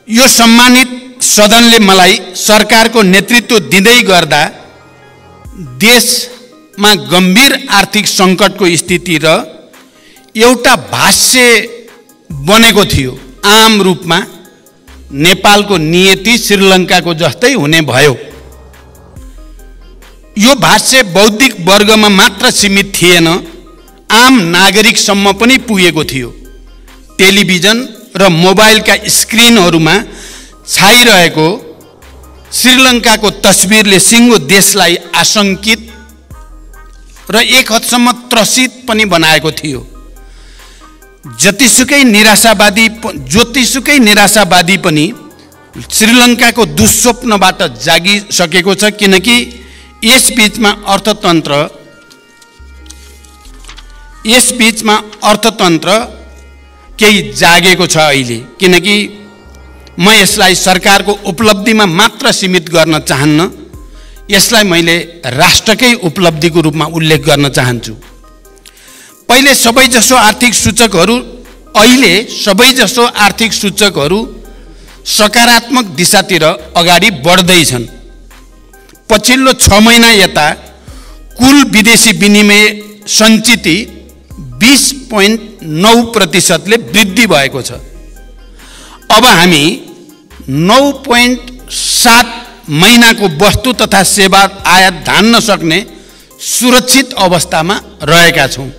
यो सम्मानित सदनले मलाई सरकारको नेतृत्व दिँदै गर्दा देशमा गम्भीर आर्थिक सङ्कटको स्थिति र एउटा भाष्य बनेको थियो। आम रूपमा नेपालको नियति श्रीलङ्काको जस्तै हुने भयो। यो भाष्य बौद्धिक वर्गमा मात्र सीमित थिएन, आम नागरिकसम्म पनि पुगेको थियो। टेलिभिजन र मोबाइलका स्क्रिनहरूमा छाइरहेको श्रीलङ्काको तस्बिरले सिङ्गो देशलाई आशंकित र एक हदसम्म त्रसित पनि बनाएको थियो। जतिसुकै निराशावादी पनि श्रीलङ्काको दुस्वप्नबाट जागिसकेको छ, किनकि यस बीचमा अर्थतन्त्र केही जागेको छ अहिले। किनकि म यसलाई सरकारको उपलब्धिमा मात्र सीमित गर्न चाहन्न, यसलाई मैले राष्ट्रकै उपलब्धिको रूपमा उल्लेख गर्न चाहन्छु। अहिले सबैजसो आर्थिक सूचकहरू सकारात्मक दिशातिर अगाडि बढ्दैछन्। पछिल्लो 6 महिना यता कुल विदेशी विनिमय सञ्चिति 20.9% वृद्धि भएको छ। अब हामी 9.7 महिनाको वस्तु तथा सेवा आयात धान्न सक्ने सुरक्षित अवस्थामा रहेका छौँ।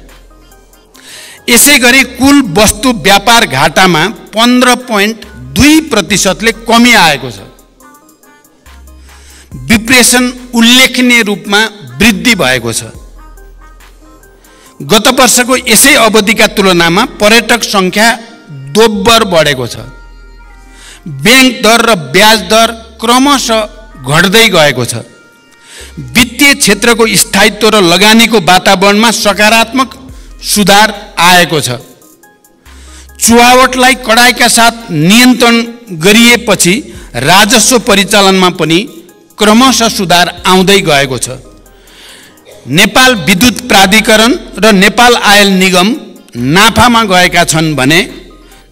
यसैगरी कुल वस्तु व्यापार घाटामा 15.2% कमी आएको छ। विप्रेशन उल्लेखनीय रूपमा वृद्धि भएको छ। गत वर्षको यसै अवधिका तुलनामा पर्यटक संख्या दोब्बर बढेको छ। बैंक दर र ब्याज दर क्रमशः घट्दै गएको छ। वित्तीय क्षेत्रको स्थायित्व र लगानीको वातावरणमा सकारात्मक सुधार आएको छ। चुहावटलाई कडाइका साथ नियन्त्रण गरिएपछि राजस्व परिचालनमा पनि क्रमशः सुधार आउँदै गएको छ। नेपाल विद्युत प्राधिकरण र नेपाल आयल निगम नाफामा गएका छन् भने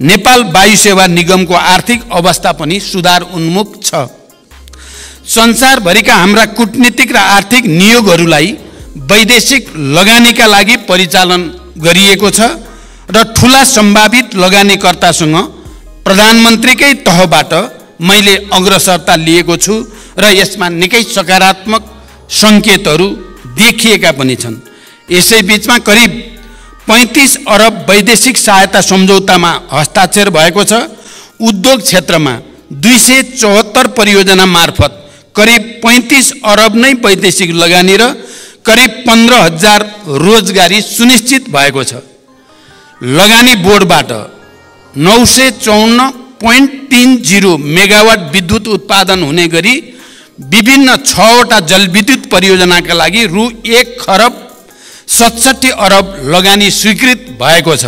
नेपाल वायु सेवा निगमको आर्थिक अवस्था पनि सुधार उन्मुख छ। संसारभरिका हाम्रा कूटनीतिक र आर्थिक नियोगहरूलाई वैदेशिक लगानीका लागि परिचालन गरिएको छ र ठूला सम्भावित लगानीकर्तासँग प्रधानमन्त्रीकै तहबाट मैले अग्रसरता लिएको छु र यसमा निकै सकारात्मक सङ्केतहरू देखिएका पनि छन्। यसै बीचमा करिब 35 अरब वैदेशिक सहायता सम्झौतामा हस्ताक्षर भएको छ। उद्योग क्षेत्रमा 274 परियोजना मार्फत करिब 35 अरब नै वैदेशिक लगानी र करिब 15,000 रोजगारी सुनिश्चित भएको छ। लगानी बोर्डबाट 954.30 मेगावाट विद्युत उत्पादन हुने गरी विभिन्न 6वटा जलविद्युत परियोजनाका लागि रु 1,67 खरब लगानी स्वीकृत भएको छ।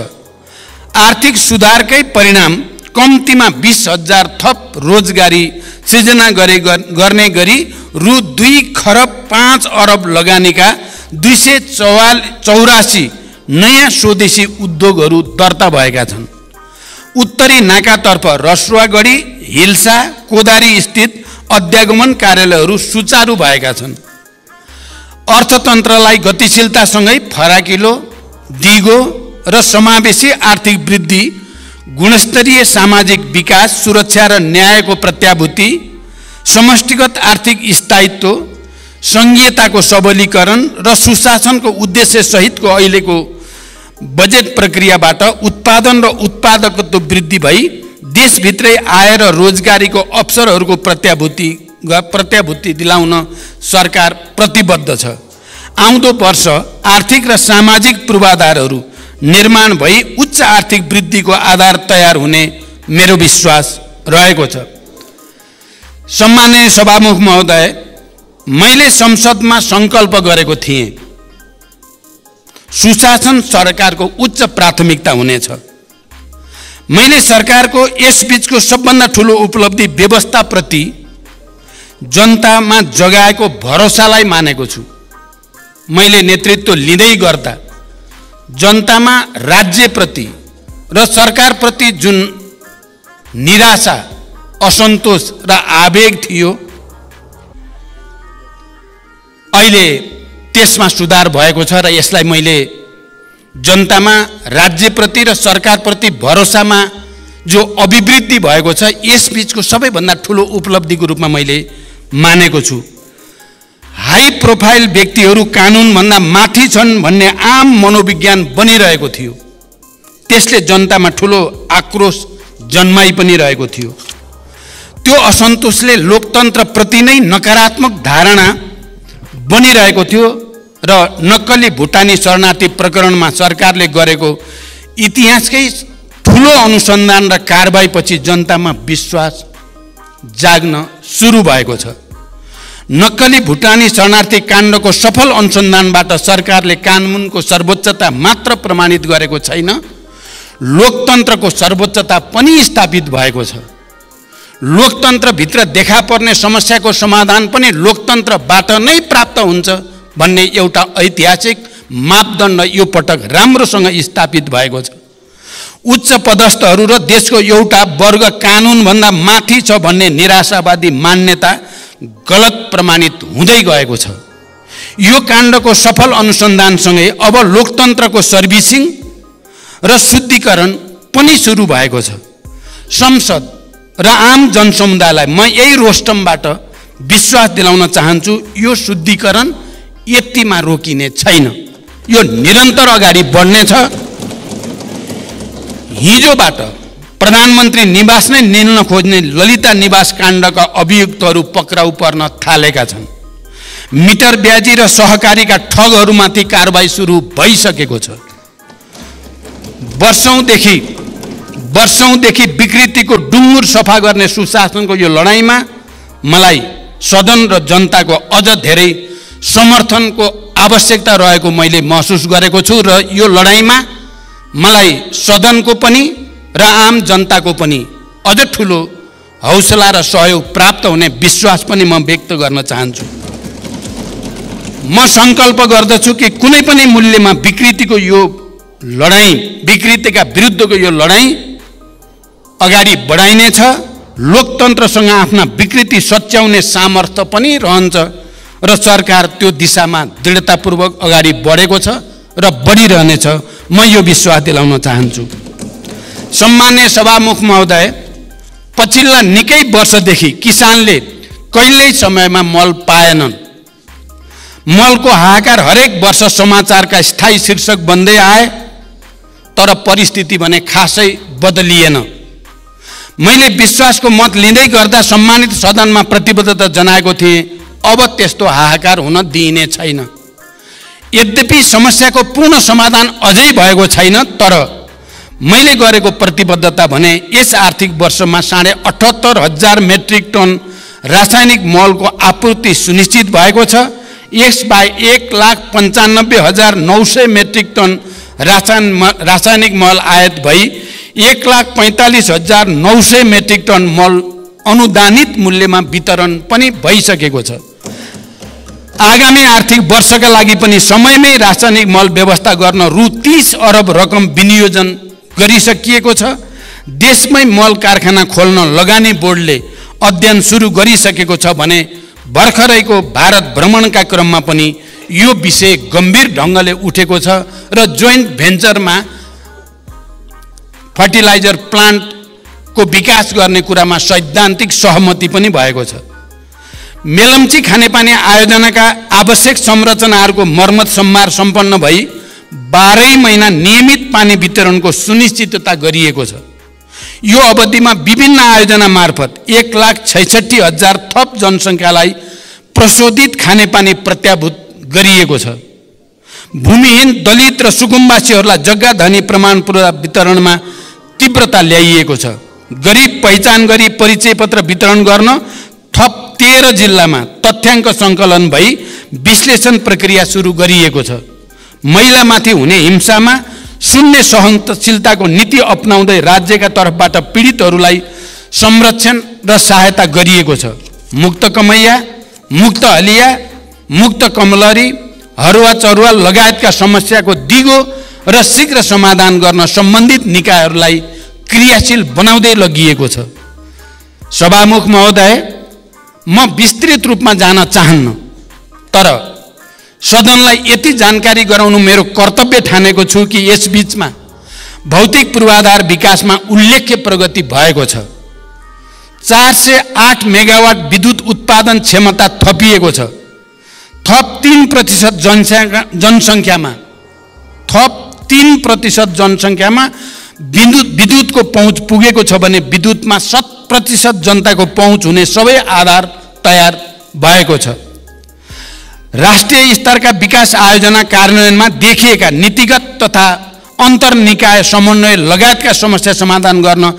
आर्थिक सुधारकै परिणाम कम्तीमा 20,000 थप रोजगारी सृजना गर्ने गरी रु 2,05 खरब लगानीका 284 नयाँ स्वदेशी उद्योगहरू दर्ता भएका छन्। उत्तरी नाकातर्फ रसुवागढी, हिल्सा, कोदारी स्थित अध्यागमन कार्यालयहरू सुचारू भएका छन्। अर्थतन्त्रलाई गतिशीलतासँगै फराकिलो, दिगो र समावेशी आर्थिक वृद्धि, गुणस्तरीय सामाजिक विकास, सुरक्षा र न्यायको प्रत्याभूति, समष्टिगत आर्थिक स्थायित्व, सङ्घीयताको सबलीकरण र सुशासनको उद्देश्य सहितको अहिलेको बजेट प्रक्रियाबाट उत्पादन र उत्पादकत्व वृद्धि भई देशभित्रै आय र रोजगारीको अवसरहरूको प्रत्याभूति दिलाउन सरकार प्रतिबद्ध छ। आउँदो वर्ष आर्थिक र सामाजिक पूर्वाधारहरू निर्माण भई उच्च आर्थिक वृद्धिको आधार तयार हुने मेरो विश्वास रहेको छ। सम्माननीय सभामुख महोदय, मैले संसदमा सङ्कल्प गरेको थिएँ, सुशासन सरकारको उच्च प्राथमिकता हुनेछ। मैले सरकारको यस बीचको सबभन्दा ठुलो उपलब्धि व्यवस्थाप्रति जनतामा जगाएको भरोसालाई मानेको छु। मैले नेतृत्व लिँदै गर्दा जनतामा राज्यप्रति र सरकारप्रति जुन निराशा असन्तोष र आवेग थियो। अहिले त्यसमा सुधार भएको छ र यसलाई मैले जनतामा राज्यप्रति र सरकारप्रति भरोसामा जो अभिवृद्धि भएको छ यसबीचको सबैभन्दा ठुलो उपलब्धिको रूपमा मैले मानेको छु। हाई प्रोफाइल व्यक्तिहरू कानुनभन्दा माथि छन् भन्ने आम मनोविज्ञान बनिरहेको थियो। त्यसले जनतामा ठुलो आक्रोश जन्माइ पनि रहेको थियो। त्यो असन्तोषले लोकतन्त्रप्रति नै नकारात्मक धारणा बनिरहेको थियो र नक्कली भुटानी शरणार्थी प्रकरणमा सरकारले गरेको इतिहासकै ठुलो अनुसन्धान र कारबाहीपछि जनतामा विश्वास जाग्न सुरु भएको छ। नक्कली भुटानी शरणार्थी काण्डको सफल अनुसन्धानबाट सरकारले कानुनको सर्वोच्चता मात्र प्रमाणित गरेको छैन, लोकतन्त्रको सर्वोच्चता पनि स्थापित भएको छ। लोकतन्त्रभित्र देखा पर्ने समस्याको समाधान पनि लोकतन्त्रबाट नै प्राप्त हुन्छ भन्ने एउटा ऐतिहासिक मापदण्ड यो पटक राम्रोसँग स्थापित भएको छ। उच्च पदस्थहरू र देशको एउटा वर्ग कानुनभन्दा माथि छ भन्ने निराशावादी मान्यता गलत प्रमाणित हुँदै गएको छ। यो काण्डको सफल अनुसन्धानसँगै अब लोकतन्त्रको सर्भिसिङ र शुद्धिकरण पनि सुरु भएको छ। संसद र आम जनसमुदायलाई म यही रोस्टमबाट विश्वास दिलाउन चाहन्छु, यो शुद्धिकरण यतिमा रोकिने छैन, यो निरन्तर अगाडि बढ्नेछ। हिजोबाट प्रधानमन्त्री निवास नै निल्न खोज्ने ललिता निवास काण्डका अभियुक्तहरू पक्राउ पर्न थालेका छन्। मिटर ब्याजी र सहकारीका ठगहरूमाथि कारबाही सुरु भइसकेको छ। वर्षौंदेखि विकृतिको डुङ्गुर सफा गर्ने सुशासनको यो लडाईँमा मलाई सदन र जनताको अझ धेरै समर्थनको आवश्यकता रहेको मैले महसुस गरेको छु र यो लडाईँमा मलाई सदनको पनि र आम जनताको पनि अझ ठुलो हौसला र सहयोग प्राप्त हुने विश्वास पनि म व्यक्त गर्न चाहन्छु। म संकल्प गर्दछु कि कुनै पनि मूल्यमा विकृतिको यो लडाईँ, विकृतिका विरुद्धको यो लडाईँ अगाडि बढाइनेछ। लोकतन्त्रसँग आफ्ना विकृति सच्याउने सामर्थ्य पनि रहन्छ र सरकार त्यो दिशामा दृढतापूर्वक अगाडि बढेको छ र बढिरहनेछ, म यो विश्वास दिलाउन चाहन्छु। सम्मान्य सभामुख महोदय, पछिल्ला निकै वर्षदेखि किसानले कहिल्यै समयमा मल पाएनन्। मलको हाहाकार हरेक वर्ष समाचारका स्थायी शीर्षक बन्दै आए, तर परिस्थिति भने खासै बदलिएन। मैले विश्वासको मत लिँदै गर्दा सम्मानित सदनमा प्रतिबद्धता जनाएको थिएँ, अब त्यस्तो हाहाकार हुन दिइने छैन। यद्यपि समस्याको पूर्ण समाधान अझै भएको छैन, तर मैले गरेको प्रतिबद्धता भने यस आर्थिक वर्षमा 78,500 मेट्रिक टन रासायनिक मलको आपूर्ति सुनिश्चित भएको छ। यसबाहेक 1,95,900 मेट्रिक टन रासायनिक मल आयात भई 1,45,900 मेट्रिक टन मल अनुदानित मूल्यमा वितरण पनि भइसकेको छ। आगामी आर्थिक वर्षका लागि पनि समयमै रासायनिक मल व्यवस्था गर्न रु 30 अरब रकम विनियोजन गरिसकिएको छ। देशमै मल कारखाना खोल्न लगानी बोर्डले अध्ययन सुरु गरिसकेको छ भने भर्खरैको भारत भ्रमणका क्रममा पनि यो विषय गम्भीर ढङ्गले उठेको छ र जोइन्ट भेन्चरमा फर्टिलाइजर प्लान्टको विकास गर्ने कुरामा सैद्धान्तिक सहमति पनि भएको छ। मेलम्ची खानेपानी आयोजनाका आवश्यक संरचनाहरूको मर्मत सम्मार सम्पन्न भई 12 महिना नियमित पानी वितरणको सुनिश्चितता गरिएको छ। यो अवधिमा विभिन्न आयोजना मार्फत 1,66,000 थप जनसङ्ख्यालाई प्रशोधित खानेपानी प्रत्याभूत गरिएको छ। भूमिहीन दलित र सुकुम्बासीहरूलाई जग्गा धनी प्रमाणपत्र वितरणमा तीव्रता ल्याइएको छ। गरिब पहिचान गरी परिचय पत्र वितरण गर्न थप 13 जिल्लामा तथ्याङ्क सङ्कलन भई विश्लेषण प्रक्रिया सुरु गरिएको छ। महिलामाथि हुने हिंसामा शून्य सहनशीलताको नीति अपनाउँदै राज्यका तर्फबाट पीडितहरूलाई संरक्षण र सहायता गरिएको छ। मुक्त कमैया, मुक्त हलिया, मुक्त कमलरी, हरुवा चरुवा लगायतका समस्याको दिगो र शीघ्र समाधान गर्न सम्बन्धित निकायहरूलाई क्रियाशील बनाउँदै लगिएको छ। सभामुख महोदय, म विस्तृत रूपमा जान चाहन्न, तर सदनलाई यति जानकारी गराउनु मेरो कर्तव्य ठानेको छु कि यस बीचमा भौतिक पूर्वाधार विकासमा उल्लेख्य प्रगति भएको छ। 408 मेगावाट विद्युत उत्पादन क्षमता थपिएको छ। थप 3% जनसङ्ख्यामा विद्युतको पहुँच पुगेको छ भने विद्युतमा 100% जनताको पहुँच हुने सबै आधार तयार भएको छ। राष्ट्रिय स्तरका विकास आयोजना कार्यान्वयनमा देखिएका नीतिगत तथा अन्तर्निकाय समन्वय लगायतका समस्या समाधान गर्न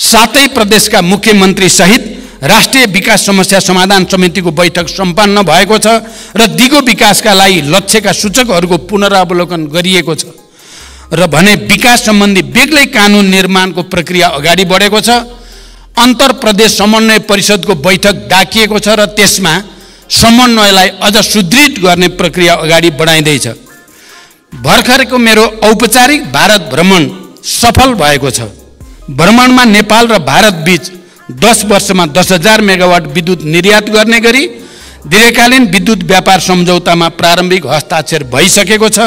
7 प्रदेशका मुख्यमन्त्री सहित राष्ट्रिय विकास समस्या समाधान समितिको बैठक सम्पन्न भएको छ र दिगो विकासका लागि लक्ष्यका सूचकहरूको पुनरावलोकन गरिएको छ र भने विकास सम्बन्धी बेग्लै कानुन निर्माणको प्रक्रिया अगाडि बढेको छ। अन्तर प्रदेश समन्वय परिषदको बैठक डाकिएको छ र त्यसमा समन्वयलाई अझ सुदृढ गर्ने प्रक्रिया अगाडि बढाइँदैछ। भर्खरको मेरो औपचारिक भारत भ्रमण सफल भएको छ। भ्रमणमा नेपाल र भारत बीच 10 वर्षमा 10,000 मेगावाट विद्युत निर्यात गर्ने गरी दीर्घकालीन विद्युत व्यापार सम्झौतामा प्रारम्भिक हस्ताक्षर भइसकेको छ।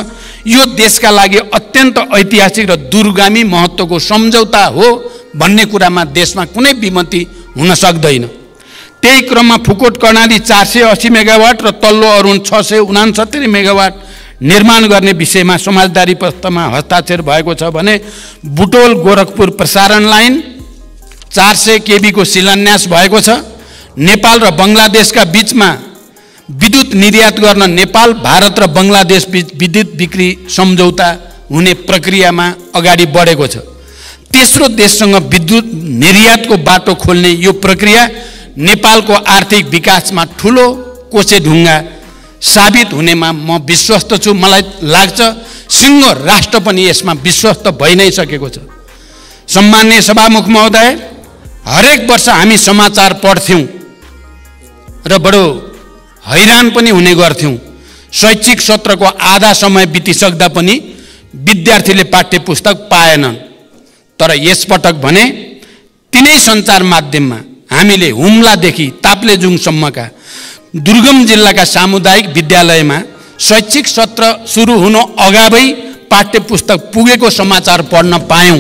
यो देशका लागि अत्यन्त ऐतिहासिक र दूरगामी महत्त्वको सम्झौता हो भन्ने कुरामा देशमा कुनै विमति हुन सक्दैन। त्यही क्रममा फुकोट कर्णाली 480 मेगावाट र तल्लो अरुण 669 मेगावाट निर्माण गर्ने विषयमा समझदारी पत्रमा हस्ताक्षर भएको छ भने बुटोल गोरखपुर प्रसारण लाइन 400 केबी को शिलान्यास भएको छ। नेपाल र बंगलादेशका बीचमा विद्युत निर्यात गर्न नेपाल, भारत र बंगलादेश बीच विद्युत बिक्री सम्झौता हुने प्रक्रियामा अगाडि बढेको छ। तेस्रो देशसँग विद्युत निर्यातको बाटो खोल्ने यो प्रक्रिया नेपालको आर्थिक विकासमा ठूलो कोसेढुङ्गा साबित हुनेमा म विश्वस्त छु। मलाई लाग्छ सिङ्गो राष्ट्र पनि यसमा विश्वस्त भइ नै सकेको छ। सम्माननीय सभामुख महोदय, हरेक वर्ष हामी समाचार पढ्थ्यौं र बडो हैरान पनि हुने गर्थ्यौं। शैक्षिक सत्रको आधा समय बितिसक्दा पनि विद्यार्थीले पाठ्य पुस्तक पाएनन्। तर यसपटक भने तिनै सञ्चार माध्यममा हामीले हुम्लादेखि ताप्लेजुङसम्मका दुर्गम जिल्लाका सामुदायिक विद्यालयमा शैक्षिक सत्र सुरु हुनु अगावै पाठ्य पुस्तक पुगेको समाचार पढ्न पायौं।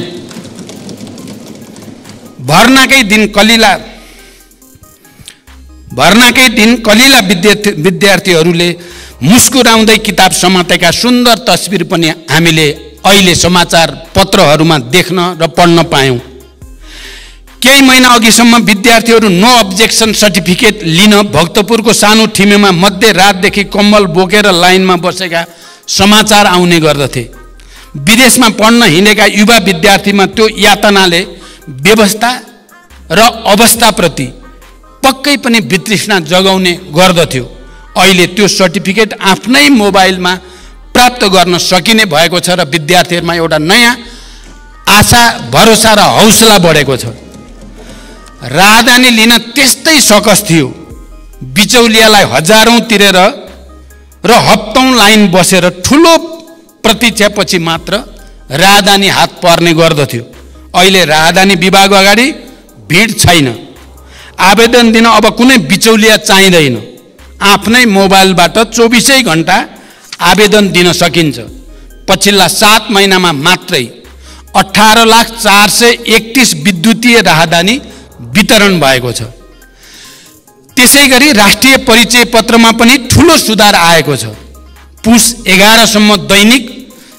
भर्नाकै दिन कलिला विद्यार्थीहरूले मुस्कुराउँदै किताब समातेका सुन्दर तस्बिर पनि हामीले अहिले समाचार पत्रहरूमा देख्न र पढ्न पायौं। केही महिना अघिसम्म विद्यार्थीहरू नो अब्जेक्सन सर्टिफिकेट लिन भक्तपुरको सानो ठिमेमा मध्यरातदेखि कम्बल बोकेर लाइनमा बसेका समाचार आउने गर्दथे। विदेशमा पढ्न हिँडेका युवा विद्यार्थीमा त्यो यातनाले व्यवस्था र अवस्थाप्रति पक्कै पनि वितृष्णा जगाउने गर्दथ्यो। अहिले त्यो सर्टिफिकेट आफ्नै मोबाइलमा प्राप्त गर्न सकिने भएको छ र विद्यार्थीहरूमा एउटा नयाँ आशा, भरोसा र हौसला बढेको छ। राहदानी लिन त्यस्तै सकस थियो। बिचौलियालाई हजारौं तिरेर र हप्तौं लाइन बसेर ठूलो प्रतीक्षापछि मात्र राहदानी हात पर्ने गर्दथ्यो। अहिले राहदानी विभाग अगाडि भिड छैन। आवेदन दिन अब कुनै बिचौलिया चाहिँदैन। आफ्नै मोबाइलबाट 24 घण्टा आवेदन दिन सकिन्छ। पछिल्ला 7 महिनामा मात्रै 18,431 विद्युतीय राहदानी वितरण भएको छ। त्यसैगरी राष्ट्रिय परिचय पत्रमा पनि ठूलो सुधार आएको छ। पुस 11 सम्म दैनिक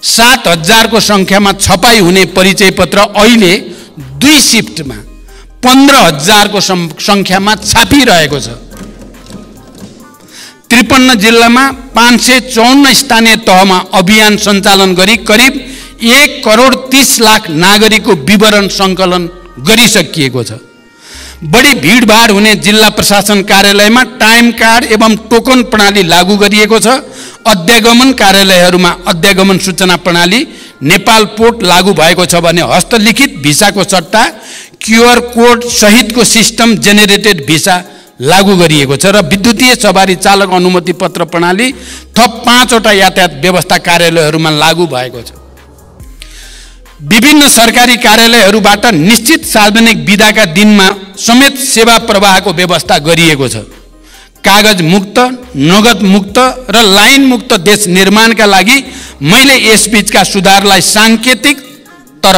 7,000 को संख्यामा छपाई हुने परिचय पत्र अहिले 2 शिफ्टमा 15,000 को संख्यामा छापिरहेको छ। 53 जिल्लामा 554 स्थानीय तहमा अभियान सञ्चालन गरी करिब 1,30,00,000 नागरिकको विवरण सङ्कलन गरिसकिएको छ। बढी भीडभाड हुने जिल्ला प्रशासन कार्यालयमा टाइम कार्ड एवं टोकन प्रणाली लागू गरिएको छ। अध्यागमन कार्यालयहरूमा अध्यागमन सूचना प्रणाली नेपाल पोर्ट लागू भएको छ भने हस्तलिखित भिसाको सट्टा क्यूआर कोड सहितको सिस्टम जेनेरेटेड भिसा लागू गरिएको छ र विद्युतीय सवारी चालक अनुमति पत्र प्रणाली थप 5 वटा यातायात व्यवस्था कार्यालयहरूमा लागू भएको छ। विभिन्न सरकारी कार्यालयहरूबाट निश्चित सार्वजनिक बिदाका दिनमा समेत सेवा प्रवाहको व्यवस्था गरिएको छ। कागज मुक्त, नगद मुक्त र लाइन मुक्त देश निर्माणका लागि मैले यसबीचका सुधारलाई सांकेतिक तर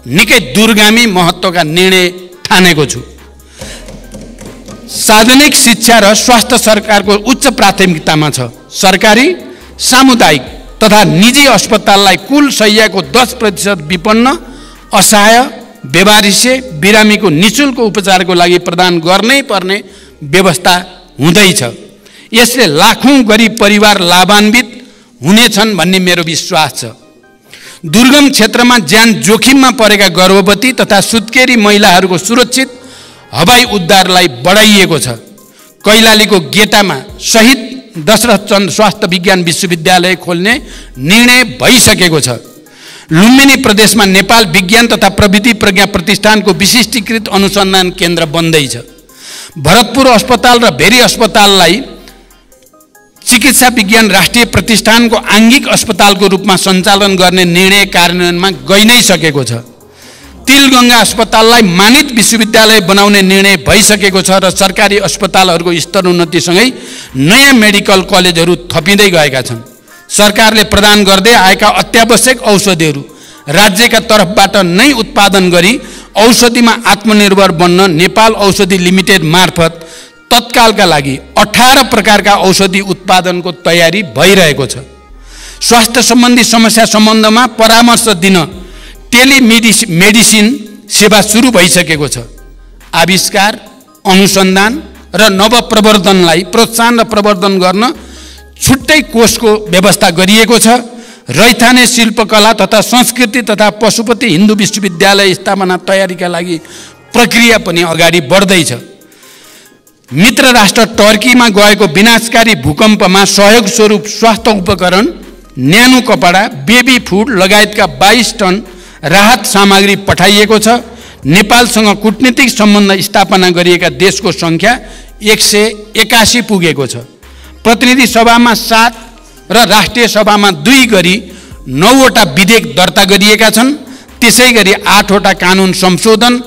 निकै दूरगामी महत्त्वका निर्णय ठानेको छु। सार्वजनिक शिक्षा र स्वास्थ्य सरकारको उच्च प्राथमिकतामा छ। सरकारी, सामुदायिक तथा निजी अस्पताललाई कुल शय्याको 10% विपन्न, असहाय, बेवारिसे, बिरामीको निःशुल्क उपचारको लागि प्रदान गर्नै पर्ने व्यवस्था हुँदैछ। यसले लाखौं गरिब परिवार लाभान्वित हुनेछन् भन्ने मेरो विश्वास छ। दुर्गम क्षेत्रमा ज्यान जोखिममा परेका गर्भवती तथा सुत्केरी महिलाहरूको सुरक्षित हवाई उद्धारलाई बढाइएको छ। कैलालीको गेटामा शहीद दशरथचन्द्र स्वास्थ्य विज्ञान विश्वविद्यालय खोल्ने निर्णय भइसकेको छ। लुम्बिनी प्रदेशमा नेपाल विज्ञान तथा प्रविधि प्रज्ञा प्रतिष्ठानको विशिष्टीकृत अनुसन्धान केन्द्र बन्दैछ। भरतपुर अस्पताल र भेरी अस्पताललाई चिकित्सा विज्ञान राष्ट्रिय प्रतिष्ठानको आङ्गिक अस्पतालको रूपमा सञ्चालन गर्ने निर्णय कार्यान्वयनमा गइ नै सकेको छ। तिलगङ्गा अस्पताललाई मानित विश्वविद्यालय बनाउने निर्णय भइसकेको छ र सरकारी अस्पतालहरूको स्तरोन्नतिसँगै नयाँ मेडिकल कलेजहरू थपिँदै गएका छन्। सरकारले प्रदान गर्दै आएका अत्यावश्यक औषधिहरू राज्यका तर्फबाट नै उत्पादन गरी औषधिमा आत्मनिर्भर बन्न नेपाल औषधि लिमिटेड मार्फत तत्कालका लागि 18 प्रकारका औषधि उत्पादनको तयारी भइरहेको छ। स्वास्थ्य सम्बन्धी समस्या सम्बन्धमा परामर्श दिन टेलिमेडिसिन सेवा सुरु भइसकेको छ। आविष्कार, अनुसन्धान र नवप्रवर्धनलाई प्रोत्साहन र प्रवर्धन गर्न छुट्टै कोषको व्यवस्था गरिएको छ। रैथाने शिल्पकला तथा संस्कृति तथा पशुपति हिन्दू विश्वविद्यालय स्थापना तयारीका लागि प्रक्रिया पनि अगाडि बढ्दैछ। मित्र राष्ट्र टर्कीमा गएको विनाशकारी भूकम्पमा सहयोग स्वरूप स्वास्थ्य उपकरण, न्यानो कपडा, बेबी फुड लगायतका 22 टन राहत सामग्री पठाइएको छ। नेपालसँग कूटनीतिक सम्बन्ध स्थापना गरिएका देशको सङ्ख्या 181 पुगेको छ। प्रतिनिधि सभामा 7 र राष्ट्रिय सभामा 2 गरी 9 वटा विधेयक दर्ता गरिएका छन्। त्यसै गरी 8 वटा कानुन संशोधन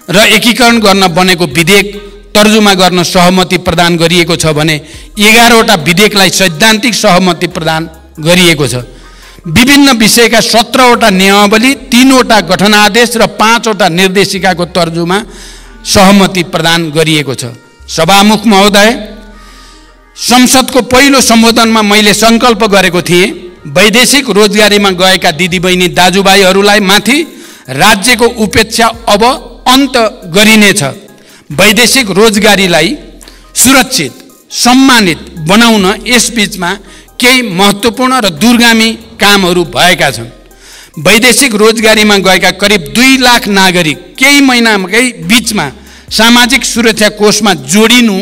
र एकीकरण गर्न बनेको विधेयक तर्जुमा गर्न सहमति प्रदान गरिएको छ भने 11 वटा विधेयकलाई सैद्धान्तिक सहमति प्रदान गरिएको छ। विभिन्न विषयका 17 वटा नियमावली, 3 वटा गठनादेश र 5 वटा निर्देशिकाको तर्जुमा सहमति प्रदान गरिएको छ। सभामुख महोदय, संसदको पहिलो सम्बोधनमा मैले सङ्कल्प गरेको थिएँ वैदेशिक रोजगारीमा गएका दिदीबहिनी दाजुभाइहरूलाई माथि राज्यको उपेक्षा अब अन्त गरिनेछ। वैदेशिक रोजगारीलाई सुरक्षित, सम्मानित बनाउन यसबीचमा केही महत्त्वपूर्ण र दूरगामी कामहरू भएका छन्। वैदेशिक रोजगारीमा गएका करिब 2 लाख नागरिक केही महिनाकै बिचमा सामाजिक सुरक्षा कोषमा जोडिनु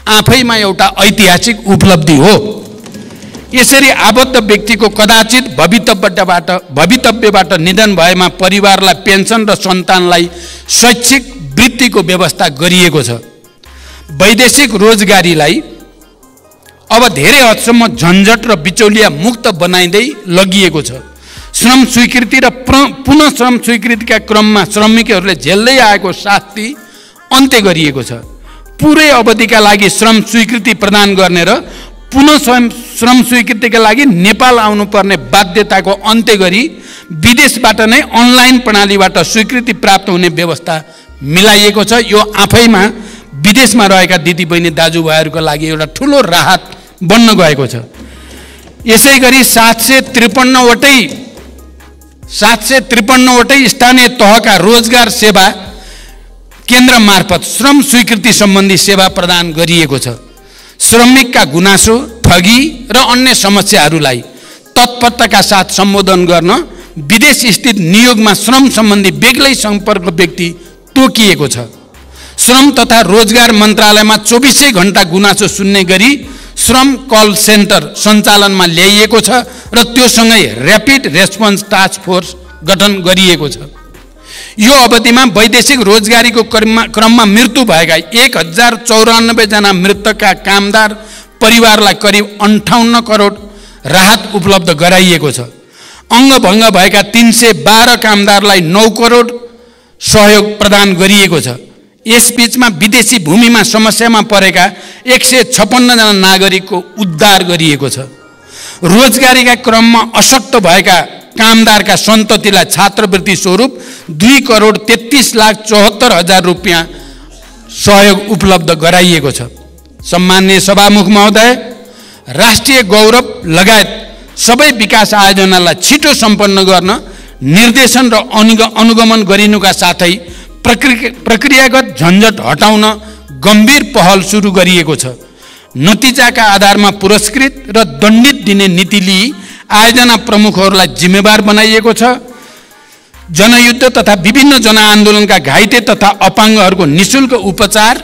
आफैमा एउटा ऐतिहासिक उपलब्धि हो। यसरी आबद्ध व्यक्तिको कदाचित भवितव्यबाट निधन भएमा परिवारलाई पेन्सन र सन्तानलाई शैक्षिक वृत्तिको व्यवस्था गरिएको छ। वैदेशिक रोजगारीलाई अब धेरै हदसम्म झन्झट र बिचौलिया मुक्त बनाइँदै लगिएको छ। श्रम स्वीकृति र पुनः श्रम स्वीकृतिका क्रममा श्रमिकहरूले झेल्दै आएको शास्ति अन्त्य गरिएको छ। पुरै अवधिका लागि श्रम स्वीकृति प्रदान गर्ने र पुनः श्रम स्वीकृतिका लागि नेपाल आउनुपर्ने बाध्यताको अन्त्य गरी विदेशबाट नै अनलाइन प्रणालीबाट स्वीकृति प्राप्त हुने व्यवस्था मिलाइएको छ। यो आफैमा विदेशमा रहेका दिदीबहिनी दाजुभाइहरूका लागि एउटा ठुलो राहत बन्न गएको छ। यसै गरी 753 वटै स्थानीय तहका रोजगार सेवा केन्द्र मार्फत श्रम स्वीकृति सम्बन्धी सेवा प्रदान गरिएको छ। श्रमिकका गुनासो, ठगी र अन्य समस्याहरूलाई तत्परताका साथ सम्बोधन गर्न विदेश स्थित नियोगमा श्रम सम्बन्धी बेग्लै सम्पर्क व्यक्ति तोकिएको छ। श्रम तथा रोजगार मन्त्रालयमा 24 घण्टा गुनासो सुन्ने गरी श्रम कल सेन्टर सञ्चालनमा ल्याइएको छ र त्योसँगै ऱ्यापिड रेस्पोन्स टास्क फोर्स गठन गरिएको छ। यो अवधिमा वैदेशिक रोजगारीको क्रममा मृत्यु भएका 1094 जना मृतकका कामदार परिवारलाई करिब 58 करोड राहत उपलब्ध गराइएको छ। अङ्गभङ्ग भएका 312 कामदारलाई 9 करोड सहयोग प्रदान गरिएको छ। यसबीचमा विदेशी भूमिमा समस्यामा परेका 156 जना नागरिकको उद्धार गरिएको छ। रोजगारीका क्रममा अशक्त भएका कामदारका सन्ततिलाई छात्रवृत्ति स्वरूप 2,33,74,000 रुपियाँ सहयोग उपलब्ध गराइएको छ। सम्माननीय सभामुख महोदय, राष्ट्रिय गौरव लगायत सबै विकास आयोजनालाई छिटो सम्पन्न गर्न निर्देशन र अनुगमन गरिनुका साथै प्रक्रियागत झन्झट हटाउन गम्भीर पहल सुरु गरिएको छ। नतिजाका आधारमा पुरस्कृत र दण्डित दिने नीति लिई आयोजना प्रमुखहरूलाई जिम्मेवार बनाइएको छ। जनयुद्ध तथा विभिन्न जनआन्दोलनका घाइते तथा अपाङ्गहरूको निःशुल्क उपचार,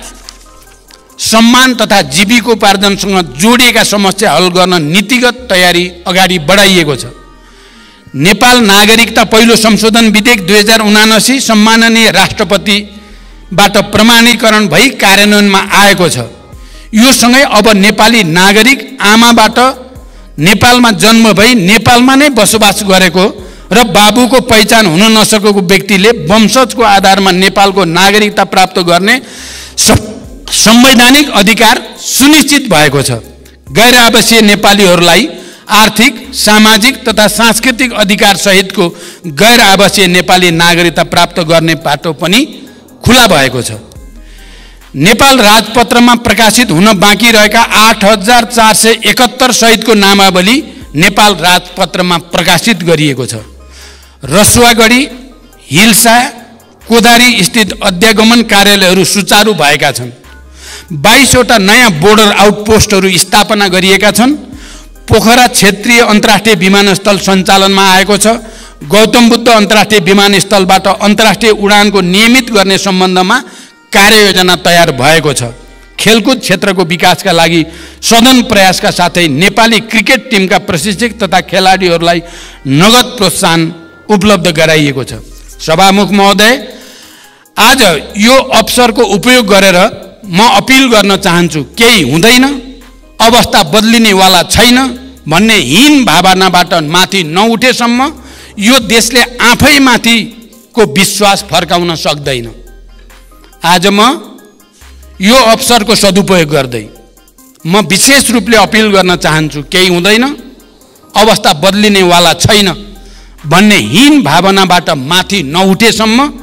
सम्मान तथा जीविकोपार्जनसँग जोडिएका समस्या हल गर्न नीतिगत तयारी अगाडि बढाइएको छ। नेपाल नागरिकता पहिलो संशोधन विधेयक 2079 सम्माननीय राष्ट्रपतिबाट प्रमाणीकरण भई कार्यान्वयनमा आएको छ। यो सँगै अब नेपाली नागरिक आमाबाट नेपालमा जन्म भई नेपालमा नै बसोबास गरेको र बाबुको पहिचान हुन नसकेको व्यक्तिले वंशजको आधारमा नेपालको नागरिकता प्राप्त गर्ने संवैधानिक अधिकार सुनिश्चित भएको छ। गैर आवासीय नेपालीहरूलाई आर्थिक, सामाजिक तथा सांस्कृतिक अधिकार सहितको गैर आवासीय नेपाली नागरिकता प्राप्त गर्ने बाटो पनि खुला भएको छ। नेपाल राजपत्रमा प्रकाशित हुन बाँकी रहेका 8,471 सहितको नामावली नेपाल राजपत्रमा प्रकाशित गरिएको छ। रसुवागढी, हिल्सा, कोदारी स्थित अध्यागमन कार्यालयहरू सुचारू भएका छन्। 22 वटा नयाँ बोर्डर आउटपोस्टहरू स्थापना गरिएका छन्। पोखरा क्षेत्रीय अन्तर्राष्ट्रिय विमानस्थल सञ्चालनमा आएको छ। गौतम बुद्ध अन्तर्राष्ट्रिय विमानस्थलबाट अन्तर्राष्ट्रिय उडानको नियमित गर्ने सम्बन्धमा कार्ययोजना तयार भएको छ। खेलकुद क्षेत्रको विकासका लागि सघन प्रयासका साथै नेपाली क्रिकेट टिमका प्रशिक्षक तथा खेलाडीहरूलाई नगद प्रोत्साहन उपलब्ध गराइएको छ। सभामुख महोदय, आज यो अवसरको उपयोग गरेर म अपिल गर्न चाहन्छु, केही हुँदैन, अवस्था बदलिनेवाला छैन भन्ने हीन भावनाबाट माथि नउठेसम्म यो देशले आफैमाथिको विश्वास फर्काउन सक्दैन। आज म यो अवसरको सदुपयोग गर्दै म विशेष रूपले अपिल गर्न चाहन्छु, केही हुँदैन, अवस्था बदलिनेवाला छैन भन्ने हीन भावनाबाट माथि नउठेसम्म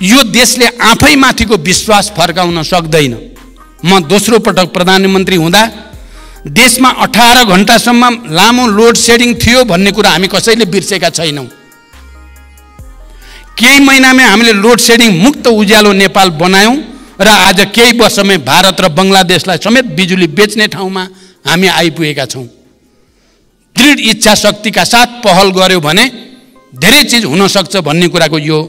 यो देशले आफैमाथिको विश्वास फर्काउन सक्दैन। म दोस्रो पटक प्रधानमन्त्री हुँदा देशमा 18 घण्टासम्म लामो लोड सेडिङ थियो भन्ने कुरा हामी कसैले बिर्सेका छैनौँ। केही महिनामै हामीले लोड सेडिङ मुक्त उज्यालो नेपाल बनायौँ र आज केही वर्षमै भारत र बङ्गलादेशलाई समेत बिजुली बेच्ने ठाउँमा हामी आइपुगेका छौँ। दृढ इच्छा शक्तिका साथ पहल गर्यो भने धेरै चिज हुन सक्छ भन्ने कुराको यो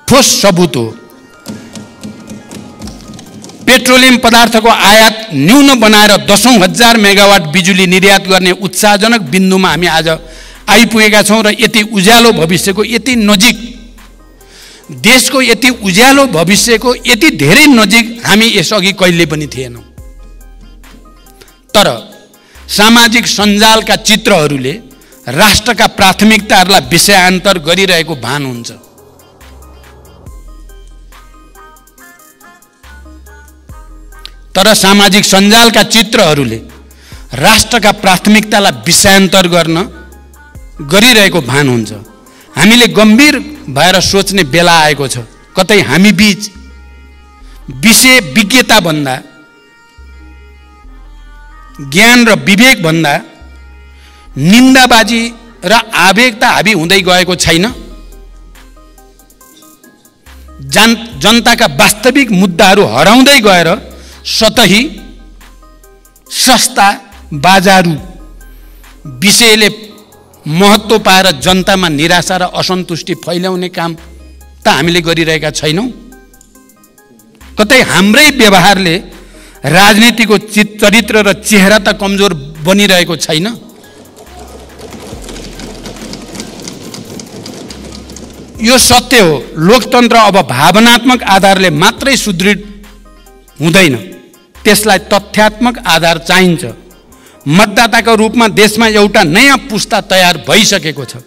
ठोस सबुत हो। पेट्रोलियम पदार्थको आयात न्यून बनाएर 10,000 मेगावाट बिजुली निर्यात गर्ने उत्साहजनक बिन्दुमा हामी आज आइपुगेका छौँ र यति उज्यालो भविष्यको यति नजिक, देशको यति उज्यालो भविष्यको यति धेरै नजिक हामी यसअघि कहिले पनि थिएनौँ। तर सामाजिक सञ्जालका चित्रहरूले राष्ट्रका प्राथमिकताहरूलाई विषयान्तर गरिरहेको भान हुन्छ। तर सामाजिक सञ्जालका चित्रहरूले राष्ट्रका प्राथमिकतालाई विषयान्तर गरिरहेको भान हुन्छ। हामीले गम्भीर भएर सोच्ने बेला आएको छ। कतै हामी बीच विषय विज्ञता भन्दा, ज्ञान र विवेक भन्दा निन्दाबाजी र आवेगता हाबी हुँदै गएको छैन। जनताका वास्तविक मुद्दाहरू हराउँदै गएर सतही, सस्ता, बाजारू विषयले महत्त्व पाएर जनतामा निराशा र असन्तुष्टि फैलाउने काम त हामीले गरिरहेका छैनौँ। कतै हाम्रै व्यवहारले राजनीतिको चरित्र र चेहरा त कमजोर बनिरहेको छैन। यो सत्य हो। लोकतन्त्र अब भावनात्मक आधारले मात्रै सुदृढ हुँदैन, त्यसलाई तथ्यात्मक आधार चाहिन्छ। मतदाताको रूपमा देशमा एउटा नयाँ पुस्ता तयार भइसकेको छ,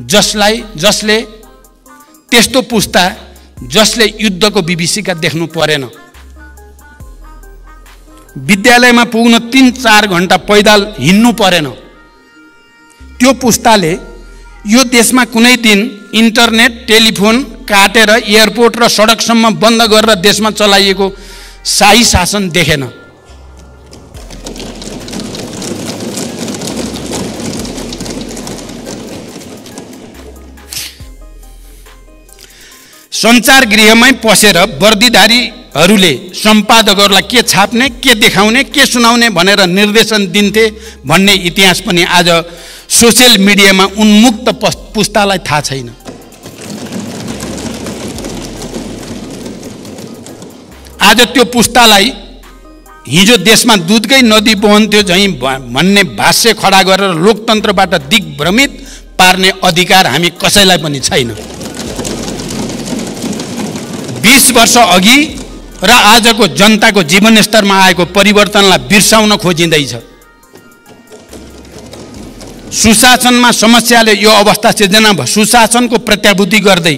जसले त्यस्तो पुस्ता जसले युद्धको विभीषिका देख्नु परेन। विद्यालयमा पुग्न 3-4 घण्टा पैदल हिँड्नु परेन। त्यो पुस्ताले यो देशमा कुनै दिन इन्टरनेट टेलिफोन काटेर एयरपोर्ट र सडकसम्म बन्द गरेर देशमा चलाइएको शाही शासन देखेन। सञ्चार गृहमै पसेर वर्दीधारीहरूले सम्पादकहरूलाई के छाप्ने, के देखाउने, के सुनाउने भनेर निर्देशन दिन्थे भन्ने इतिहास पनि आज सोसियल मिडियामा उन्मुक्त पुस्तालाई थाहा छैन। आज त्यो पुस्तालाई हिजो देशमा दुधकै नदी बहन्थ्यो झैँ भन्ने भाष्य खडा गरेर लोकतन्त्रबाट दिग्भ्रमित पार्ने अधिकार हामी कसैलाई पनि छैन। 20 वर्ष अघि र आजको जनताको जीवनस्तरमा आएको परिवर्तनलाई बिर्साउन खोजिँदैछ। सुशासनमा समस्याले यो अवस्था सिर्जना भयो। सुशासनको प्रत्याभूति गर्दै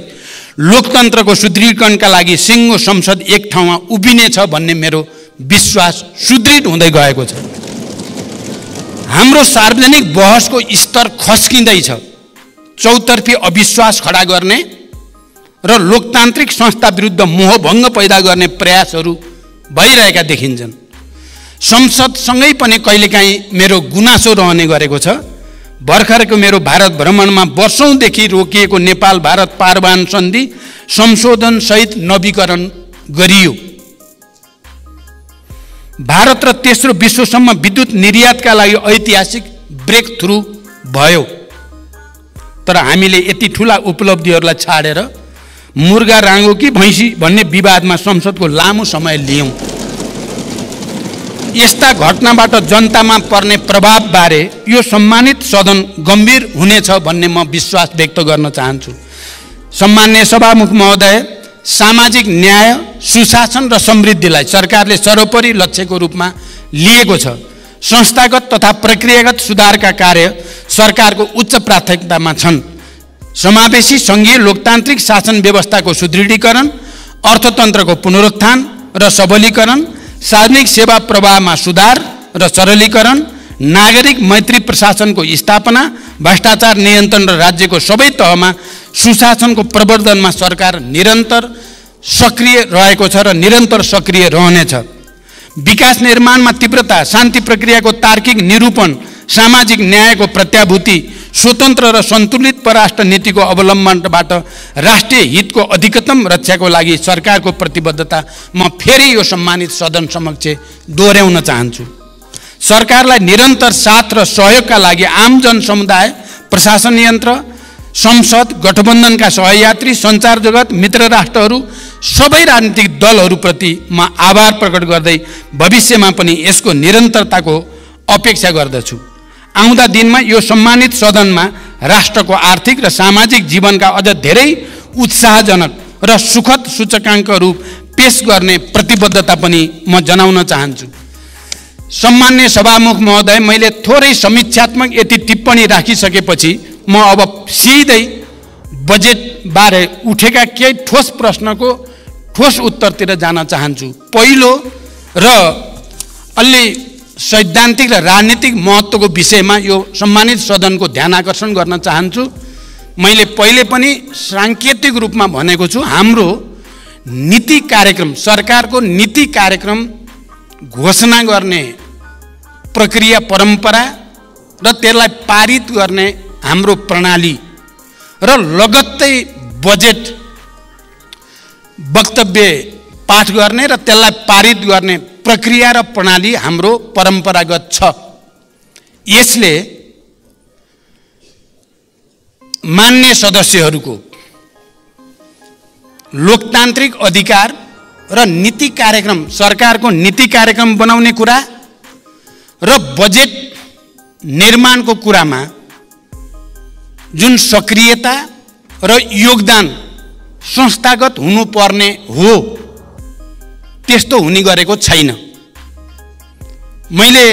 लोकतन्त्रको सुदृढीकरणका लागि सिङ्गो संसद एक ठाउँमा उभिनेछ भन्ने मेरो विश्वास सुदृढ हुँदै गएको छ। हाम्रो सार्वजनिक बहसको स्तर खस्किँदैछ। चौतर्फी अविश्वास खडा गर्ने र लोकतान्त्रिक संस्था विरुद्ध मोहभङ्ग पैदा गर्ने प्रयासहरू भइरहेका देखिन्छन्। संसदसँगै पनि कहिलेकाहीँ मेरो गुनासो रहने गरेको छ। भर्खरको मेरो भारत भ्रमणमा वर्षौंदेखि रोकिएको नेपाल भारत पारवान सन्धि संशोधन सहित नवीकरण गरियो। भारत र तेस्रो विश्वसम्म विद्युत निर्यातका लागि ऐतिहासिक ब्रेक थ्रु भयो। तर हामीले यति ठूला उपलब्धिहरूलाई छाडेर मुर्गा राङ्गो कि भैँसी भन्ने विवादमा संसदको लामो समय लियौं। यस्ता घटनाबाट जनतामा पर्ने प्रभावबारे यो सम्मानित सदन गम्भीर हुनेछ भन्ने म विश्वास व्यक्त गर्न चाहन्छु। सम्माननीय सभामुख महोदय, सामाजिक न्याय, सुशासन र समृद्धिलाई सरकारले सर्वोपरि लक्ष्यको रूपमा लिएको छ। संस्थागत तथा प्रक्रियागत सुधारका कार्य सरकारको उच्च प्राथमिकतामा छन्। समावेशी सङ्घीय लोकतान्त्रिक शासन व्यवस्थाको सुदृढीकरण, अर्थतन्त्रको पुनरुत्थान र सबलीकरण, सार्वजनिक सेवा प्रवाहमा सुधार र सरलीकरण, नागरिक मैत्री प्रशासनको स्थापना, भ्रष्टाचार नियन्त्रण र राज्यको सबै तहमा सुशासनको प्रवर्धनमा सरकार निरन्तर सक्रिय रहेको छ र निरन्तर सक्रिय रहनेछ। विकास निर्माणमा तीव्रता, शान्ति प्रक्रियाको तार्किक निरूपण, सामाजिक न्यायको प्रत्याभूति, स्वतन्त्र र सन्तुलित परराष्ट्र नीतिको अवलम्बनबाट राष्ट्रिय हितको अधिकतम रक्षाको लागि सरकारको प्रतिबद्धता म फेरि यो सम्मानित सदन समक्ष दोहोर्याउन चाहन्छु। सरकारलाई निरन्तर साथ र सहयोगका लागि आम जनसमुदाय, प्रशासन यन्त्र, संसद, गठबन्धनका सहयात्री, सञ्चार जगत, मित्र राष्ट्रहरू, सबै राजनीतिक दलहरूप्रति म आभार प्रकट गर्दै भविष्यमा पनि यसको निरन्तरताको अपेक्षा गर्दछु। आउँदा दिनमा यो सम्मानित सदनमा राष्ट्रको आर्थिक र सामाजिक जीवनका अझ धेरै उत्साहजनक र सुखद सूचकाङ्कहरू पेश गर्ने प्रतिबद्धता पनि म जनाउन चाहन्छु। सम्माननीय सभामुख महोदय, मैले थोरै समीक्षात्मक यति टिप्पणी राखिसकेपछि म अब सिधै बजेटबारे उठेका केही ठोस प्रश्नको ठोस उत्तरतिर जान चाहन्छु। पहिलो र अलि सैद्धान्तिक र राजनीतिक महत्त्वको विषयमा यो सम्मानित सदनको ध्यान आकर्षण गर्न चाहन्छु। मैले पहिले पनि साङ्केतिक रूपमा भनेको छु, हाम्रो नीति कार्यक्रम, सरकारको नीति कार्यक्रम घोषणा गर्ने प्रक्रिया परम्परा र त्यसलाई पारित गर्ने हाम्रो प्रणाली र लगत्तै बजेट वक्तव्य पाठ गर्ने र त्यसलाई पारित गर्ने प्रक्रिया र प्रणाली हाम्रो परम्परागत छ। यसले मान्य सदस्यहरूको लोकतान्त्रिक अधिकार र नीति कार्यक्रम, सरकारको नीति कार्यक्रम बनाउने कुरा र बजेट निर्माणको कुरामा जुन सक्रियता र योगदान संस्थागत हुनुपर्ने हो त्यस्तो हुने गरेको छैन। मैले